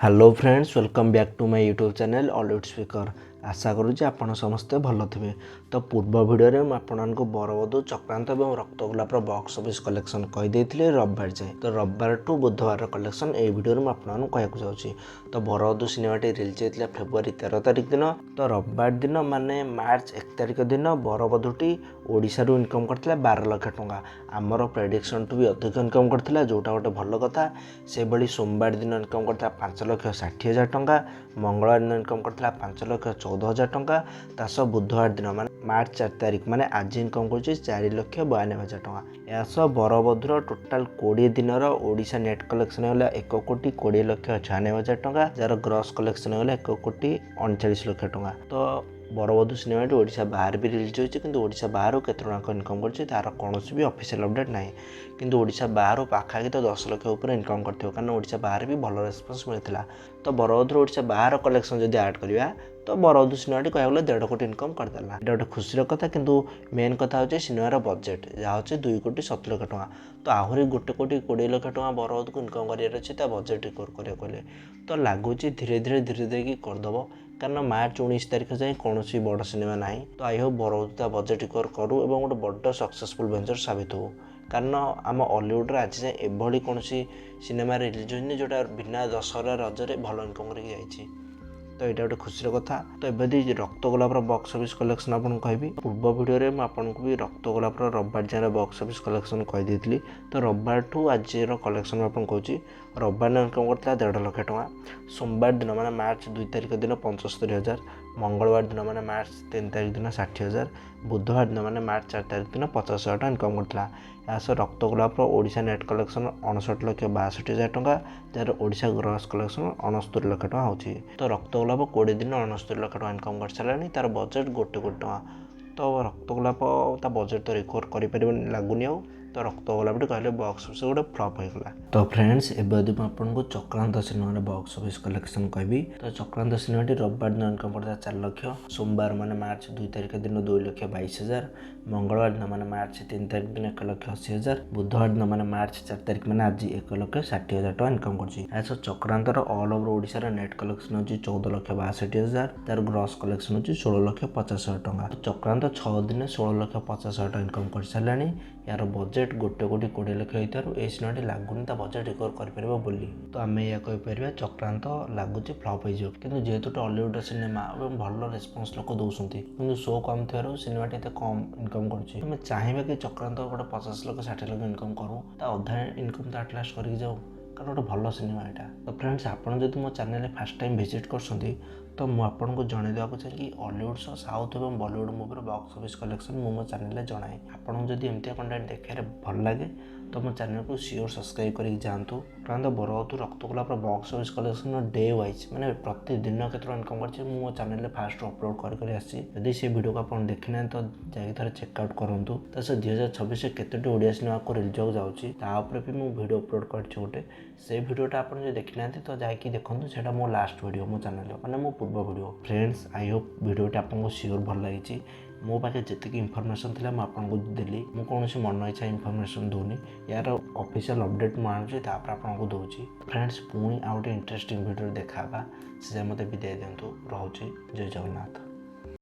Hello friends welcome back to my YouTube channel Ollywood speaker. आशा करुँचे आपण समस्ते भल थे। तो पूर्व भिडियो में आपको बरबधू चक्रांत और रक्तगोलापर बॉक्स ऑफिस कलेक्शन कहीदे रविवार जाए। तो रविवार टू बुधवार कलेक्शन ये भिडियो में आपको कहूँ जाऊँगी। तो बरबधू सिनेमाटी रिलीज होता फेब्रुआरी 13 तारिख दिन। तो रविवार दिन माने मार्च 1 तारिख दिन बरबधूटी ओडिशा इनकम करथिला 12 लाख टंका। आमर प्रेडिक्शन टू भी अधिक इनकम करथिला, जोटा गोटे भल कथा। से भली सोमवार दिन इनकम करथिला 5,60,000 टंका, मंगलवार दिन इनकम करथिला 5,14,000 टंका। तास बुधवार दिन माने मार्च 4 तारिख माने आज इनकम कर 4,92,000 टंका। यह बरबधूर टोटाल 20 दिन ओडिशा नेट कलेक्शन है 1,20,96,96,000 टंका, जार ग्रॉस कलेक्शन है 1,39,00,000 टंका। तो बरबधू सिनेमाटी ओडिशा बाहर भी रिलीज होती, किंतु ओडिशा बाहर केते टंका इनकम करछि तार कौनसी भी ऑफिशियल अपडेट नहीं। किंतु ओडिशा बाहर पाखापाखि तो 10 लाख ऊपर इनकम करथियो, कारण ओडिशा बाहर भी भल रेस्पॉन्स मिलता। तो बरबधूर ओडिशा बाहर कलेक्शन जब ऐड करवा तो बरबधू सिनेमाटी कह 1.5 कोटी इनकम करदेला। ये गोटे खुशी कथा। किंतु मेन कथा होची सिनेमार बजेट जहाँ होची 2,70,00,000 टंका। तो आहरी 1,20,20,00,000 टंका बरबधू को इनकम करार अच्छे बजेट रिकवर करें तो लगुच धीरे धीरे कि करदेव, कारण मार्च 19 तारिख जाए कौन बड़ सिनेमा ना। तो आई होप बरबधू बजेट रिकवर करूँ और गोटे बड़ सक्सेसफुल वेंचर साबित हो, कारण आम हॉलीवुड आज जाए एभली कौन सिनेमा रिलीज होनी जोटा बिना दशहरा रजरे भल इनकम करके। तो यहाँ गोटे खुशी कथा। तो ये रक्तगोलापर बॉक्स ऑफिस कलेक्शन आपको कहबी। पूर्व भिडियो में आपको भी रक्तगोलापर रविवार जाए बॉक्स ऑफिस कलेक्शन कहीदे। तो रविवार ठू आज कलेक्शन आपको कहूँ। रविवार दिन इनकम करता 1.5 लाख टंका, सोमवार दिन माने मार्च 2 तारिख दिन 75,000, मंगलवार दिन माने मार्च 3 तारिख दिन 60,000, बुधवार दिन माने मार्च 4 तारिख दिन 50,000 टका इनकम करता। या सह रक्तगोलापर ओडिशा नेट कलेक्शन 59,62,000 टंका, jar Odisha gross collection 69 lakh टंका होची। तो रक्तगोलाप 20 दिन 69 लाख टंका इनकम कर सारानी, तार बजेट 1 कोटी टंका। तो रक्तगोलाप ता बजेट तो रिकवर कर लगुनि। तो रक्तगोलापटी कहले बॉक्स ऑफिस गोटे फ्लॉप होगा। तो फ्रेंड्स एवं आपको चक्रांत सिनेमा बॉक्स ऑफिस कलेक्शन कहबी। तो चक्रांत सिनेमाटी रविवार दिन इनकम करता 4 लाख, सोमवार माने मार्च 2 तारिख दिन 2,22,000, मंगलवार दिन माने मार्च 3 तारिख दिन 1,80,000, बुधवार दिन माने मार्च 4 तारिख मैंने आज 1,60,000 टका इनकम कर। चक्रांतर all over Odisha net collection होची 14,62,000, तार ग्रॉस कलेक्शन होची 16,50,000 टका। चक्रांत 6 दिन 16,50,000 टका इनकम कर सारानी। यार बजेट 1,20,20,00,000 होता ये सिनेमाटी लगुनि बजेट रिकवर कर बोली। तो आम यह कहीपर चक्रांत लगुच फ्लॉप हो, कि जेहेतु हॉलीवुड सिनेमा और भल रेस्पॉन्स लोक दौरान कि शो कम थी सिनेमाटी एत कम इनकम कर चाहिए कि चक्रांत गोटे 50 लाख 60 लाख इनकम करूँ, अधा इनकम तो आटलास्ट करके जाऊँ, कारण गोटे भल सिनेमा यहाँ। तो फ्रेंड्स आपड़ जब मो चैनल फास्ट टाइम विजिट कर तो मुझे जनईदेक चाहिए कि हॉलीवुड सह साउथ और बॉलीवुड मुवीर बॉक्स ऑफिस कलेक्शन मो चैनल जनाए। आपको जब एमती कंटेंट देखने भल लगे तो मो चैनल को सियोर सब्सक्राइब करके जातु। कारण बरबधू रक्तगोलापर box office collection day wise मैंने प्रतिदिन केत इनकम कर मो चैनल फास्ट अपलोड कर से वीडियो को आप देखी ना तो जाए चेकआउट करूँ। तो 2026 केतोटी ओडिया सिनेमा को रिलीज जाऊँगी तापर भी मुझे वीडियो अपलोड कर गोटे से वीडियोटा आप देखी ना तो जाकि देखूँ से मो लास्ट वीडियो मो चैनल मैंने मो पूर्व वीडियो। फ्रेंड्स आई होप वीडियोटी आपको सियोर भल लगी। मो पाखे जी इनफर्मेशन थी मुझे देली, मुझे कौन मन इच्छा इनफर्मेशन दूनी, यार ऑफिशियल अपडेट मुझे आपको दूसरी। फ्रेंड्स पुणी आ गए इंटरेस्टिंग वीडियो देखा से मत विदाय दिंतु। रोचे जय जगन्नाथ।